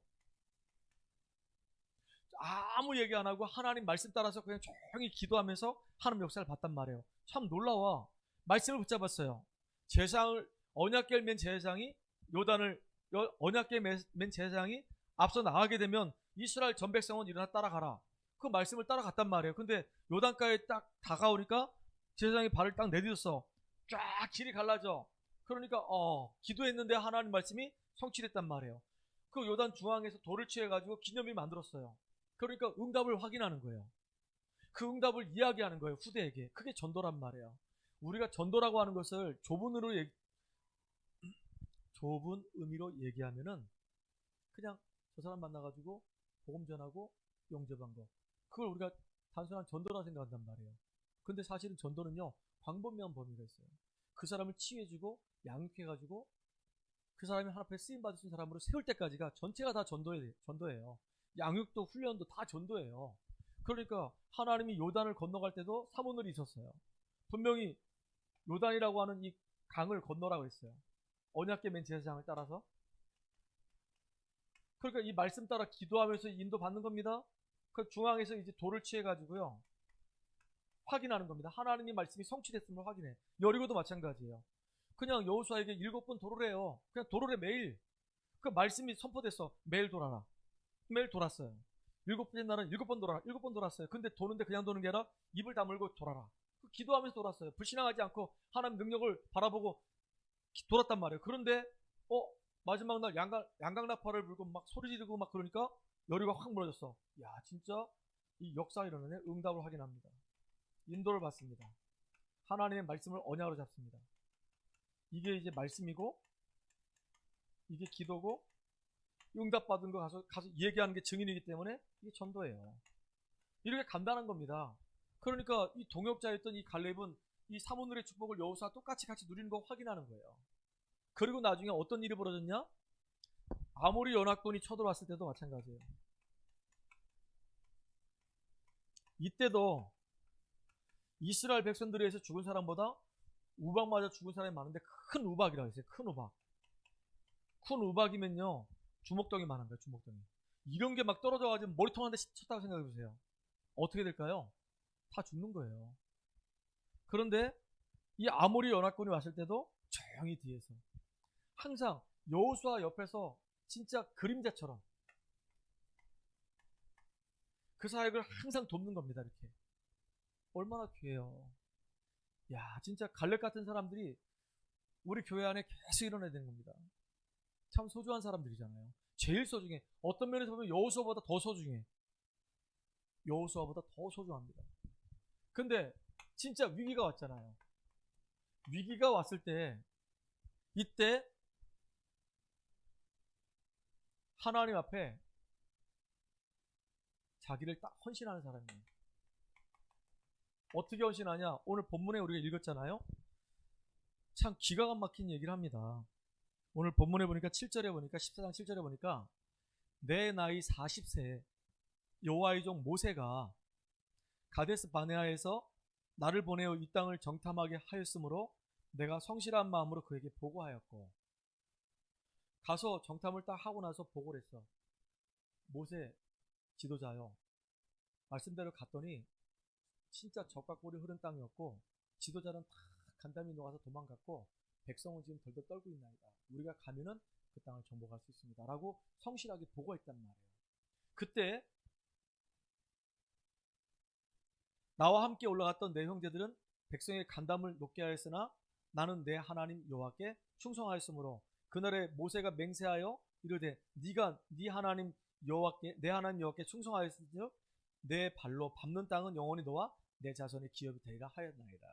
아무 얘기 안 하고 하나님 말씀 따라서 그냥 조용히 기도하면서 하나님의 역사를 봤단 말이에요. 참 놀라워. 말씀을 붙잡았어요. 언약궤를 맨 제사장이 언약궤 맨 제사장이 앞서 나가게 되면 이스라엘 전 백성은 일어나 따라가라. 그 말씀을 따라갔단 말이에요. 근데 요단가에 딱 다가오니까 제사장이 발을 딱 내딛었어. 쫙 길이 갈라져. 그러니까 기도했는데 하나님 말씀이 성취됐단 말이에요. 그 요단 중앙에서 돌을 취해가지고 기념비 만들었어요. 그러니까 응답을 확인하는 거예요. 그 응답을 이야기하는 거예요, 후대에게. 그게 전도란 말이에요. 우리가 전도라고 하는 것을 좁은 의미로 얘기하면은 그냥 저 사람 만나가지고 복음 전하고 영접한 거. 그걸 우리가 단순한 전도라 생각한단 말이에요. 근데 사실은 전도는요, 광범위한 범위가 있어요. 그 사람을 치유해주고 양육해가지고 그 사람이 하나님 앞에 쓰임받을 수 있는 사람으로 세울 때까지가 전체가 다 전도예요. 양육도 훈련도 다 전도예요. 그러니까 하나님이 요단을 건너갈 때도 사모늘이 있었어요. 분명히 요단이라고 하는 이 강을 건너라고 했어요. 언약궤 맨 제사장을 따라서. 그러니까 이 말씀 따라 기도하면서 인도 받는 겁니다. 그 중앙에서 이제 돌을 취해가지고요, 확인하는 겁니다. 하나님의 말씀이 성취됐음을 확인해. 여리고도 마찬가지예요. 그냥 여호수아에게 7번 도를 해요. 그냥 도를 해, 매일. 그 말씀이 선포됐어. 매일 돌아라. 매일 돌았어요. 7번째 날은 7번 돌아라. 7번 돌았어요. 근데 도는데 그냥 도는 게 아니라 입을 다물고 돌아라. 기도하면서 돌았어요. 불신앙하지 않고 하나님 능력을 바라보고 돌았단 말이에요. 그런데 마지막 날 양강나팔을 불고 막 소리 지르고 막 그러니까 여리고가 확 무너졌어. 야, 진짜 이 역사가 일어나네. 응답을 확인합니다. 인도를 받습니다. 하나님의 말씀을 언약으로 잡습니다. 이게 이제 말씀이고, 이게 기도고, 응답받은 거 가서 얘기하는 게 증인이기 때문에 이게 전도예요. 이렇게 간단한 겁니다. 그러니까 이 동역자였던 이 갈렙은 이 사모늘의 축복을 여호수아와 똑같이 같이 누리는 거 확인하는 거예요. 그리고 나중에 어떤 일이 벌어졌냐? 아모리 연합군이 쳐들어왔을 때도 마찬가지예요. 이때도 이스라엘 백성들에 의해서 죽은 사람보다 우박 맞아 죽은 사람이 많은데 큰 우박이라고 했어요. 큰 우박. 큰 우박이면요, 주먹덩이 많은 거예요. 주먹덩이. 이런 게 막 떨어져가지고 머리통 한 대 쳤다고 생각해 보세요. 어떻게 될까요? 다 죽는 거예요. 그런데 이 아모리 연합군이 왔을 때도 조용히 뒤에서 항상 여호수아 옆에서 진짜 그림자처럼 그 사역을 항상 돕는 겁니다. 이렇게. 얼마나 귀해요. 야, 진짜 갈렙 같은 사람들이 우리 교회 안에 계속 일어나야 되는 겁니다. 참 소중한 사람들이잖아요. 제일 소중해. 어떤 면에서 보면 여호수아보다 더 소중해. 여호수아보다 더 소중합니다. 근데 진짜 위기가 왔잖아요. 위기가 왔을 때 이때 하나님 앞에 자기를 딱 헌신하는 사람이에요. 어떻게 헌신하냐? 오늘 본문에 우리가 읽었잖아요. 참 기가 막힌 얘기를 합니다. 오늘 본문에 보니까 7절에 보니까 14장 7절에 보니까 내 나이 40세 여호와의 종 모세가 가데스 바네아에서 나를 보내어 이 땅을 정탐하게 하였으므로 내가 성실한 마음으로 그에게 보고하였고, 가서 정탐을 딱 하고 나서 보고를 했어. 모세 지도자요, 말씀대로 갔더니 진짜 젖과 꿀이 흐른 땅이었고 지도자는 다 간담이 녹아서 도망갔고 백성은 지금 덜덜 떨고 있나이다. 우리가 가면은 그 땅을 정복할 수 있습니다 라고 성실하게 보고했단 말이에요. 그때 나와 함께 올라갔던 내 형제들은 백성의 간담을 녹게 하였으나 나는 내 하나님 여호와께 충성하였으므로 그날에 모세가 맹세하여 이르되 네가 네 하나님 여호와께 내 하나님 여호와께 충성하였으며 내 발로 밟는 땅은 영원히 너와 내 자손의 기업이 되리라 하였나이다.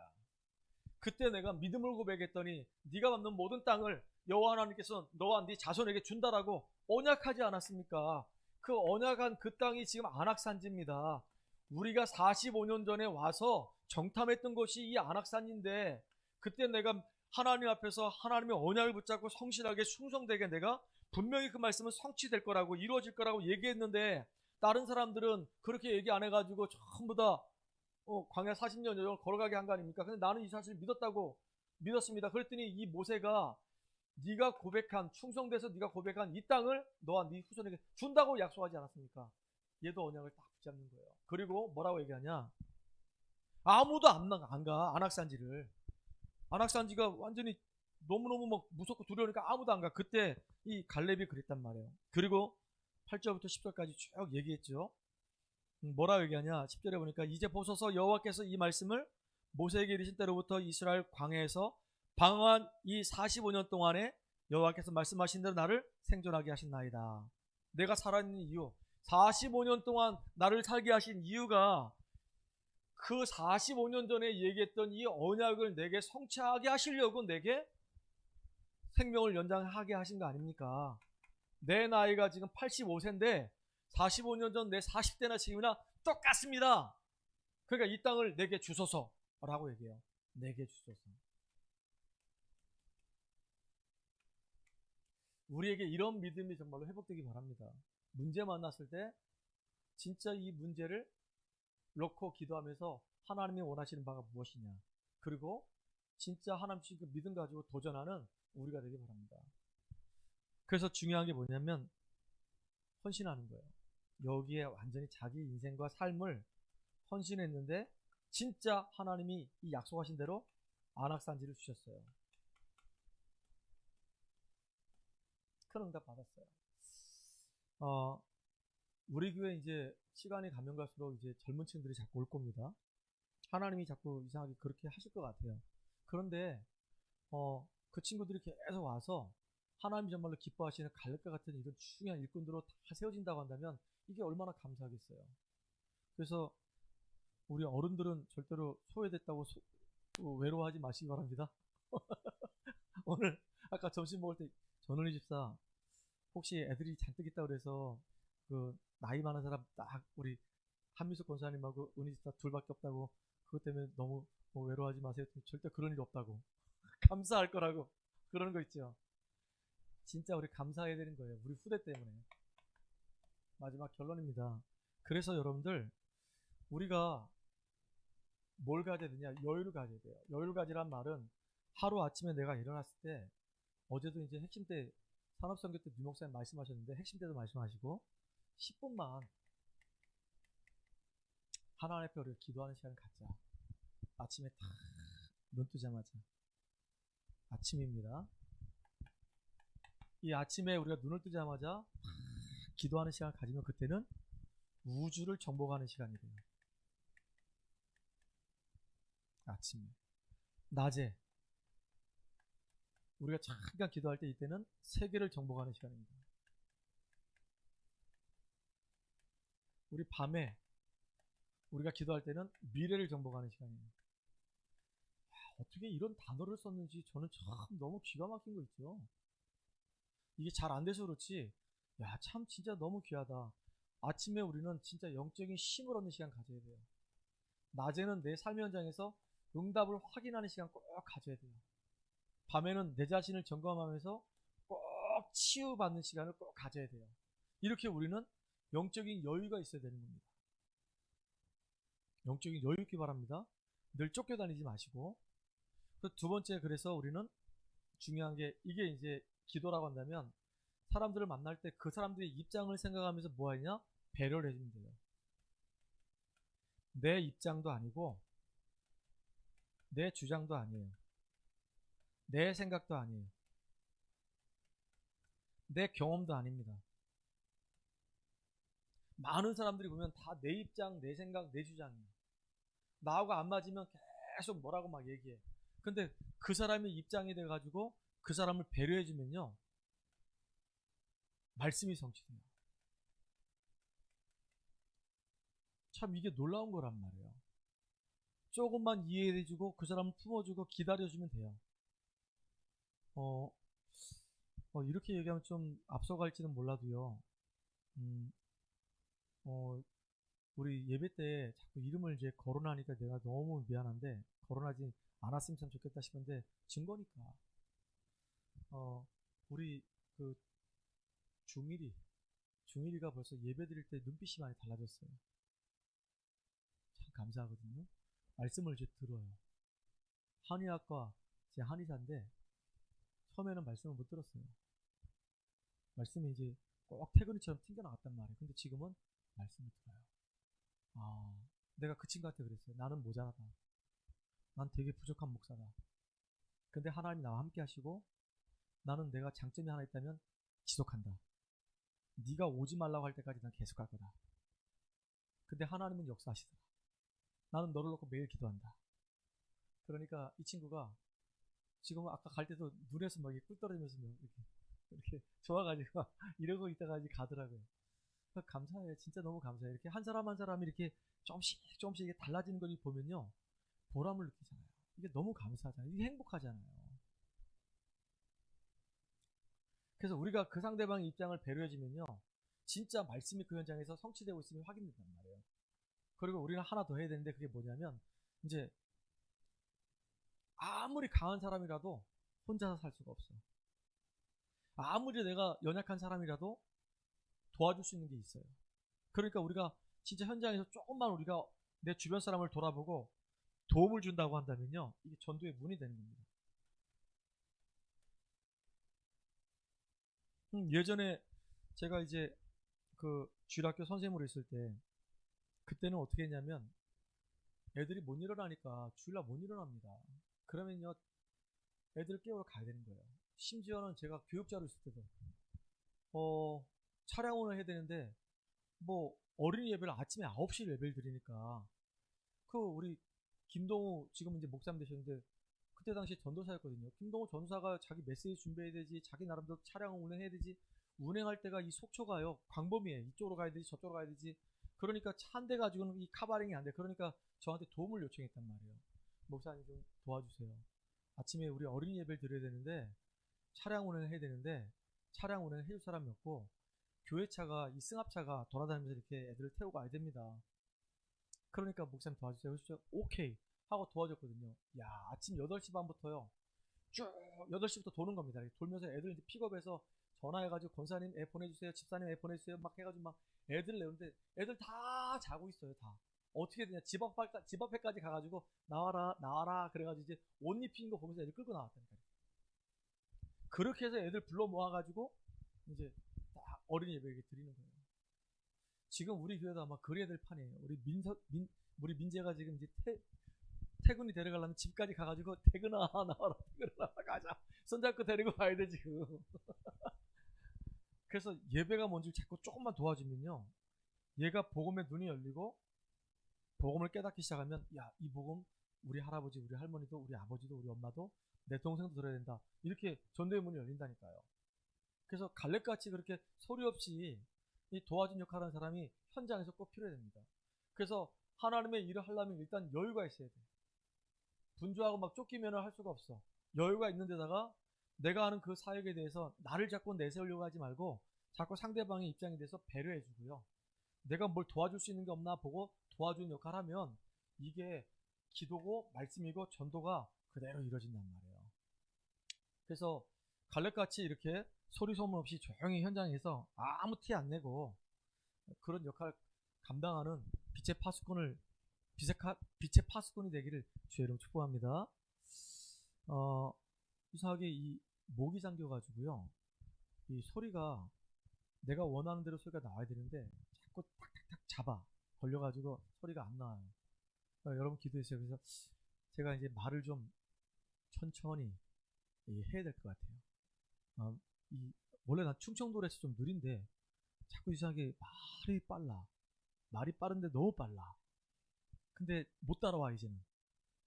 그때 내가 믿음을 고백했더니 네가 밟는 모든 땅을 여호와 하나님께서 너와 네 자손에게 준다라고 언약하지 않았습니까? 그 언약한 그 땅이 지금 안악산지입니다. 우리가 45년 전에 와서 정탐했던 것이 이 안악산인데, 그때 내가 하나님 앞에서 하나님의 언약을 붙잡고 성실하게 충성되게 내가 분명히 그 말씀은 성취될 거라고, 이루어질 거라고 얘기했는데, 다른 사람들은 그렇게 얘기 안 해가지고 전부 다 광야 40년 여정을 걸어가게 한 거 아닙니까? 근데 나는 이 사실을 믿었습니다. 그랬더니 이 모세가 네가 고백한, 충성돼서 네가 고백한 이 땅을 너와 네 후손에게 준다고 약속하지 않았습니까? 얘도 언약을 딱 붙잡는 거예요. 그리고 뭐라고 얘기하냐? 아무도 안 가, 안악산지를. 안악산지가 완전히 너무너무 막 무섭고 두려우니까 아무도 안 가. 그때 이 갈렙이 그랬단 말이에요. 그리고 8절부터 10절까지 쭉 얘기했죠. 뭐라고 얘기하냐? 10절에 보니까 이제 보소서 여호와께서 이 말씀을 모세에게 이르신 때로부터 이스라엘 광야에서 방황한 이 45년 동안에 여호와께서 말씀하신 대로 나를 생존하게 하신나이다. 내가 살아있는 이유, 45년 동안 나를 살게 하신 이유가 그 45년 전에 얘기했던 이 언약을 내게 성취하게 하시려고 내게 생명을 연장하게 하신 거 아닙니까? 내 나이가 지금 85세인데 45년 전 내 40대나 지금이나 똑같습니다. 그러니까 이 땅을 내게 주소서라고 얘기해요. 내게 주소서. 우리에게 이런 믿음이 정말로 회복되기 바랍니다. 문제 만났을 때 진짜 이 문제를 놓고 기도하면서 하나님이 원하시는 바가 무엇이냐, 그리고 진짜 하나님 주신 그 믿음 가지고 도전하는 우리가 되기 바랍니다. 그래서 중요한 게 뭐냐면 헌신하는 거예요. 여기에 완전히 자기 인생과 삶을 헌신했는데 진짜 하나님이 이 약속하신 대로 안악산지를 주셨어요. 큰 응답 받았어요. 우리 교회 이제 시간이 가면 갈수록 이제 젊은 층들이 자꾸 올 겁니다. 하나님이 자꾸 이상하게 그렇게 하실 것 같아요. 그런데 그 친구들이 계속 와서 하나님이 정말로 기뻐하시는 갈렙과 같은 이런 중요한 일꾼들로 다 세워진다고 한다면 이게 얼마나 감사하겠어요. 그래서 우리 어른들은 절대로 소외됐다고 외로워하지 마시기 바랍니다. 오늘 아까 점심 먹을 때 전원희 집사 혹시 애들이 잔뜩 있다고 그래서 그 나이 많은 사람 딱 우리 한미숙 권사님하고 은희 집사 둘밖에 없다고 그것 때문에 너무 외로워하지 마세요. 절대 그런 일 없다고. 감사할 거라고 그러는 거 있죠. 진짜 우리 감사해야 되는 거예요. 우리 후대 때문에. 마지막 결론입니다. 그래서 여러분들 우리가 뭘 가져야 되냐? 여유를 가져야 돼요. 여유를 가지란 말은 하루 아침에 내가 일어났을 때 어제도 이제 핵심 때 산업선교 때 류 목사님 말씀하셨는데 핵심 때도 말씀하시고 10분만 하나님 앞에 우리가 기도하는 시간을 갖자. 아침에 딱 눈 뜨자마자 아침입니다. 이 아침에 우리가 눈을 뜨자마자 기도하는 시간을 가지면 그때는 우주를 정복하는 시간이 돼요. 아침에. 낮에 우리가 잠깐 기도할 때 이때는 세계를 정복하는 시간입니다. 우리 밤에 우리가 기도할 때는 미래를 정복하는 시간이에요. 어떻게 이런 단어를 썼는지 저는 참 너무 기가 막힌 거 있죠. 이게 잘 안 돼서 그렇지, 야, 참 진짜 너무 귀하다. 아침에 우리는 진짜 영적인 힘을 얻는 시간 가져야 돼요. 낮에는 내 삶의 현장에서 응답을 확인하는 시간 꼭 가져야 돼요. 밤에는 내 자신을 점검하면서 꼭 치유받는 시간을 꼭 가져야 돼요. 이렇게 우리는 영적인 여유가 있어야 되는 겁니다. 영적인 여유 있기 바랍니다. 늘 쫓겨다니지 마시고. 두 번째, 그래서 우리는 중요한 게 이게 이제 기도라고 한다면 사람들을 만날 때 그 사람들의 입장을 생각하면서 뭐 하냐? 배려를 해주면 돼요. 내 입장도 아니고 내 주장도 아니에요. 내 생각도 아니에요. 내 경험도 아닙니다. 많은 사람들이 보면 다 내 입장, 내 생각, 내 주장이에요. 나하고 안 맞으면 계속 뭐라고 막 얘기해. 근데 그 사람의 입장이 돼가지고 그 사람을 배려해주면요, 말씀이 성취돼요. 참 이게 놀라운 거란 말이에요. 조금만 이해해주고 그 사람을 품어주고 기다려주면 돼요. 이렇게 얘기하면 좀 앞서갈지는 몰라도요. 우리 예배 때 자꾸 이름을 이제 거론하니까 내가 너무 미안한데 거론하지 않았으면 참 좋겠다 싶은데 증거니까. 우리 그 중일이가 벌써 예배 드릴 때 눈빛이 많이 달라졌어요. 참 감사하거든요. 말씀을 이제 들어요. 한의학과 제 한의사인데 처음에는 말씀을 못 들었어요. 말씀이 이제 꼭 태근이처럼 튕겨나갔단 말이에요. 근데 지금은 말씀을 들어요. 내가 그 친구한테 그랬어요. 나는 모자라다. 난 되게 부족한 목사다. 근데 하나님이 나와 함께 하시고 나는 내가 장점이 하나 있다면 지속한다. 네가 오지 말라고 할 때까지 난 계속 갈 거다. 근데 하나님은 역사하시더라. 나는 너를 놓고 매일 기도한다. 그러니까 이 친구가 지금 아까 갈 때도 눈에서 막 꿀 떨어지면서 이렇게 이렇게 좋아가지고 이러고 있다가 이제 가더라고요. 감사해요. 진짜 너무 감사해요. 이렇게 한 사람 한 사람이 이렇게 조금씩 조금씩 이게 달라지는 걸 보면요. 보람을 느끼잖아요. 이게 너무 감사하잖아요. 이게 행복하잖아요. 그래서 우리가 그 상대방의 입장을 배려해주면요. 진짜 말씀이 그 현장에서 성취되고 있음이 확인된단 말이에요. 그리고 우리는 하나 더 해야 되는데 그게 뭐냐면 이제 아무리 강한 사람이라도 혼자서 살 수가 없어. 아무리 내가 연약한 사람이라도 도와줄 수 있는 게 있어요. 그러니까 우리가 진짜 현장에서 조금만 우리가 내 주변 사람을 돌아보고 도움을 준다고 한다면요. 이게 전도의 문이 되는 겁니다. 예전에 제가 이제 그 주일학교 선생님으로 있을 때 그때는 어떻게 했냐면 애들이 못 일어나니까 주일날 못 일어납니다. 그러면요 애들을 깨우러 가야 되는 거예요. 심지어는 제가 교육자로 있을 때도 차량운을 해야 되는데 뭐 어린이 예배를 아침에 9시 예배를 드리니까 그 우리 김동우 지금 이제 목사님 되셨는데 그때 당시 전도사였거든요. 김동우 전도사가 자기 메시지 준비해야 되지, 자기 나름대로 차량을 운행해야 되지. 운행할 때가 이 속초가요 광범위해. 이쪽으로 가야 되지, 저쪽으로 가야 되지. 그러니까 차 한 대 가지고는 이 카바링이 안 돼. 그러니까 저한테 도움을 요청했단 말이에요. 목사님 좀 도와주세요. 아침에 우리 어린이 예배를 드려야 되는데 차량 운행을 해야 되는데 차량 운행을 해줄 사람이 없고 교회차가 이 승합차가 돌아다니면서 이렇게 애들을 태우고 가야 됩니다. 그러니까 목사님 도와주세요. 그래서 오케이 하고 도와줬거든요. 야 아침 8시 반부터요. 쭉 8시부터 도는 겁니다. 돌면서 애들 이제 픽업해서 전화해가지고 권사님 애 보내주세요. 집사님 애 보내주세요. 막 해가지고 막 애들 내는데 애들 다 자고 있어요. 다. 어떻게 되냐. 집 앞에까지 가가지고 나와라 나와라 그래가지고 이제 옷 입힌 거 보면서 애들 끌고 나왔다니까요. 그렇게 해서 애들 불러 모아가지고 이제 딱 어린이 예배를 드리는 거예요. 지금 우리 교회도 아마 그래야 될 판이에요. 우리 민재가 지금 이제 태군이 데려가려면 집까지 가가지고 태근아 나와라 태근아 가자 손잡고 데리고 가야 돼 지금. 그래서 예배가 뭔지 자꾸 조금만 도와주면요 얘가 복음의 눈이 열리고 복음을 깨닫기 시작하면 야 이 복음 우리 할아버지 우리 할머니도 우리 아버지도 우리 엄마도 내 동생도 들어야 된다 이렇게 전도의 문이 열린다니까요. 그래서 갈렙같이 그렇게 소리 없이 이 도와준 역할을 하는 사람이 현장에서 꼭 필요해야 됩니다. 그래서 하나님의 일을 하려면 일단 여유가 있어야 돼. 분주하고 막 쫓기면 할 수가 없어. 여유가 있는 데다가 내가 하는 그 사역에 대해서 나를 자꾸 내세우려고 하지 말고 자꾸 상대방의 입장에 대해서 배려해 주고요. 내가 뭘 도와줄 수 있는 게 없나 보고 도와주는 역할을 하면 이게 기도고 말씀이고 전도가 그대로 이루어진단 말이에요. 그래서 갈렙같이 이렇게 소리 소문 없이 조용히 현장에서 아무 티 안 내고 그런 역할을 감당하는 빛의 파수꾼이 되기를 주의 이름 축복합니다. 이상하게 이 목이 잠겨가지고요. 이 소리가 내가 원하는 대로 소리가 나와야 되는데 자꾸 탁탁탁 잡아 걸려가지고 소리가 안 나와요. 여러분 기도해주세요. 그래서 제가 이제 말을 좀 천천히 해야 될 것 같아요. 원래 난 충청도에서 좀 느린데 자꾸 이상하게 말이 빠른데 너무 빨라. 근데 못 따라와 이제는.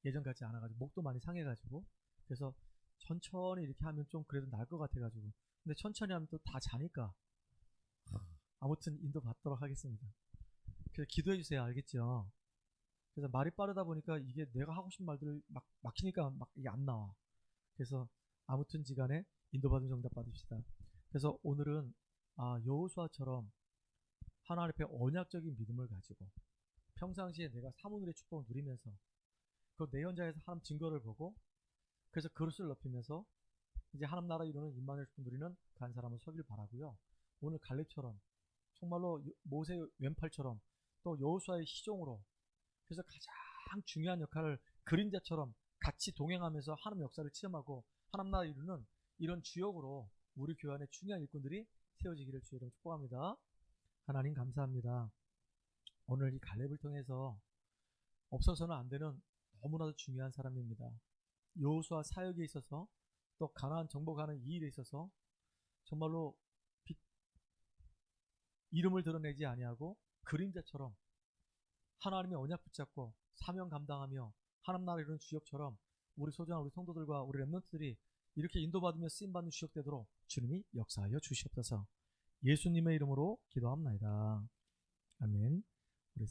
예전 같지 않아가지고 목도 많이 상해가지고 그래서 천천히 이렇게 하면 좀 그래도 나을 것 같아가지고 근데 천천히 하면 또 다 자니까 아무튼 인도 받도록 하겠습니다. 그래서 기도해주세요. 알겠죠? 그래서 말이 빠르다 보니까 이게 내가 하고 싶은 말들을 막 막히니까 막 이게 안 나와. 그래서 아무튼지간에 인도받은 정답 받읍시다. 그래서 오늘은 여호수아처럼 하나님 앞에 언약적인 믿음을 가지고 평상시에 내가 사문으로의 축복을 누리면서 그 내 현장에서 하나님 증거를 보고 그래서 그릇을 높이면서 이제 하나님 나라 이루는 임마누엘 축복 누리는 그 한 사람을 서길 바라고요. 오늘 갈렙처럼 정말로 모세의 왼팔처럼 또 여호수아의 시종으로 그래서 가장 중요한 역할을 그림자처럼 같이 동행하면서 하나님 역사를 체험하고 하나님 나라 이루는 이런 주역으로 우리 교회 안에 중요한 일꾼들이 세워지기를 주의 이름으로 축복합니다. 하나님 감사합니다. 오늘 이 갈렙을 통해서 없어서는 안 되는 너무나도 중요한 사람입니다. 여호수아 사역에 있어서 또 가나안 정복하는 이 일에 있어서 정말로 이름을 드러내지 아니하고 그림자처럼 하나님의 언약 붙잡고 사명 감당하며 하나님 나라 이루는 주역처럼 우리 소중한 우리 성도들과 우리 렘넌트들이 이렇게 인도받으며 쓰임받는 주역되도록 주님이 역사하여 주시옵소서. 예수님의 이름으로 기도합나이다. 아멘. 우리